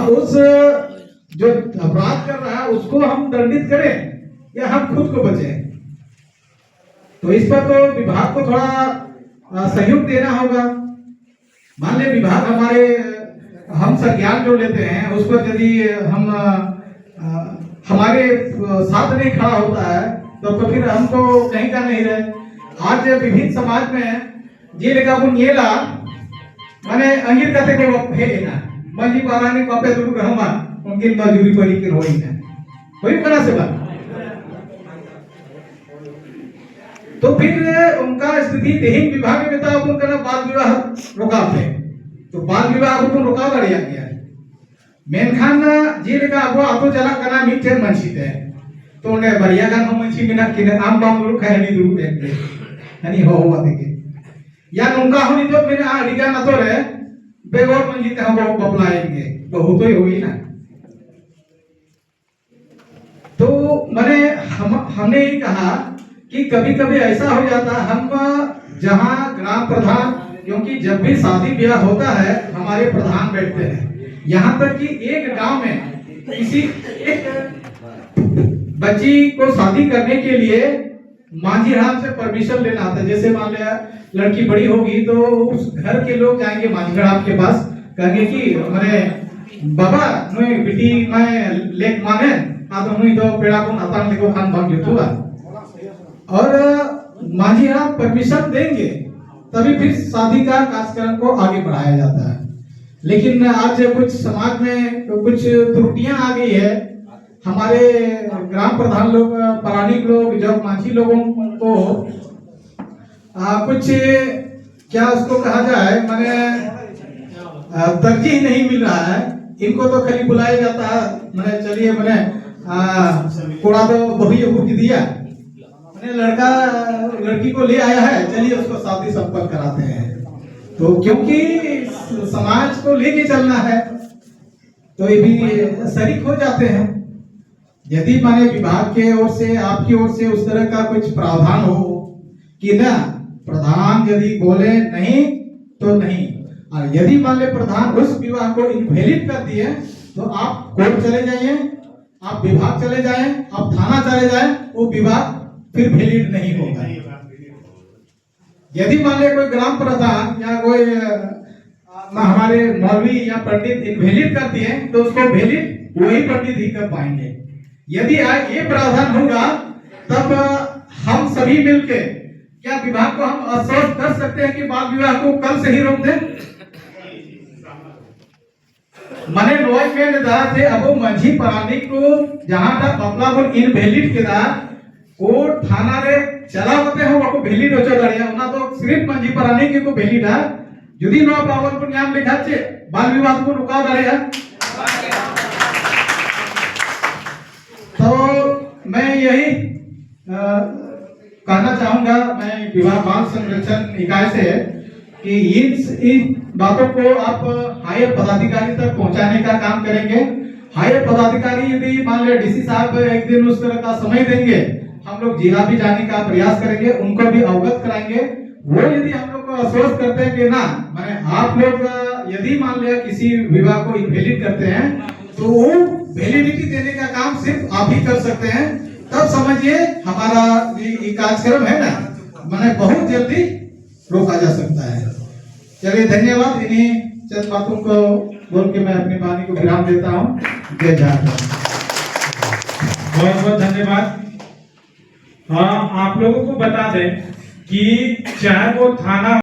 उस जो अपराध कर रहा है उसको हम दंडित करें या हम खुद को बचें? तो इस पर तो विभाग को थोड़ा सहयोग देना होगा। मान ले विभाग हम संज्ञान जो लेते हैं उस पर यदि हम हमारे साथ नहीं खड़ा होता है तो फिर हम तो कहीं का नहीं रहे। आज विभिन्न समाज में जे लेका बुनिएला माने अंगिर कते को हे ना मंजी पारानी पापे दुरु रहमा उनकी मजदूरी परी के होई है कोई करा से बात। तो फिर उनका स्थिति देहिक विभाग में था उनका बाल विवाह रोकाते तो बाल विवाह को रोका गया गया मेनखान जे लेका अब आतो चला कना मिठे मनसीते तो ने बरिया गान हम मनसी बिना किने आम बाम दुरु खायनी दुरु एकते हनी हो बाते के या नोंका होनी तो मेरे आडिगा ना तो रे बेगोर मंजीते हम बपलाएंगे बहुत ही होई ना। तो मैंने हमने ही कहा कि कभी कभी ऐसा हो जाता हम जहां ग्राम प्रधान क्योंकि जब भी शादी ब्याह होता है हमारे प्रधान बैठते हैं। यहाँ तक कि एक गांव में किसी एक बच्ची को शादी करने के लिए मांझी राम से परमिशन लेना आता है। जैसे मान लिया लड़की बड़ी होगी तो उस घर के लोग जाएंगे मांझी राम के पास कहेंगे कि मैंने बाबा नुई बेटी मैं लेक माने तो नुई तो पेड़ा को नातान लेको खान भाग जुतुआ और मांझी राम परमिशन देंगे तभी फिर शादी का कार्यक्रम को आगे बढ़ाया जाता है। लेकिन आज कुछ समाज में कुछ त्रुटियां आ गई है। हमारे ग्राम प्रधान लोग पौराणिक लोग जब मांझी लोगों को कुछ क्या उसको कहा जाए मैंने तरजीह नहीं मिल रहा है। इनको तो खाली बुलाया जाता है मैंने चलिए मैंने कोड़ा तो वही की दिया मैंने लड़का लड़की को ले आया है चलिए उसको शादी संपन्न कराते हैं। तो क्योंकि समाज को लेके चलना है तो ये भी शरीक हो जाते हैं। यदि माने विभाग के ओर से आपकी ओर से उस तरह का कुछ प्रावधान हो कि ना प्रधान यदि बोले नहीं तो नहीं और यदि मान ले प्रधान उस विवाह को इनवैलिड कर दिए तो आप कोर्ट चले जाइए आप विभाग चले जाएं आप थाना चले जाएं वो विवाह फिर वैलिड नहीं होगा। यदि मान ले कोई ग्राम प्रधान या कोई हमारे मौलवी या पंडित इनवैलिड कर दिए तो उसको वैलिड वही पंडित ही कर पाएंगे। यदि आज ये प्रावधान होगा तब हम सभी मिलके क्या विभाग को हम आश्वस्त कर सकते हैं कि बाल विवाह को कल से ही रोक दें। मने नोय में निदार थे अब मंझी परानी को जहां तक बपला को इनवैलिड के दा कोर्ट थाना रे चला होते हो वो वैलिड हो चढ़िया ना तो सिर्फ मंझी परानी के को वैलिड है यदि नो पावन को नाम लिखा छे बाल विवाह को रुका दड़िया। तो मैं यही कहना चाहूंगा मैं विवाह बाल संरक्षण इकाई से कि इन बातों को आप हायर पदाधिकारी तक पहुंचाने का काम करेंगे। हायर पदाधिकारी यदि मान ले डीसी साहब एक दिन उस तरह का समय देंगे हम लोग जिला भी जाने का प्रयास करेंगे उनको भी अवगत कराएंगे। वो यदि हम लोग को आश्वस्त करते हैं कि ना मैंने आप लोग यदि मान लिया किसी विवाह को इनवैलिड करते हैं तो वो वैलिडिटी देने का काम सिर्फ आप ही कर सकते हैं। तब समझिए हमारा ये कार्यक्रम है ना मैंने बहुत जल्दी रोका जा सकता है। चलिए धन्यवाद। इन्हीं चंद बातों को बोल के मैं अपनी वाणी को विराम देता हूँ। जय झारखंड। बहुत बहुत धन्यवाद। हाँ आप लोगों को बता दें कि चाहे वो थाना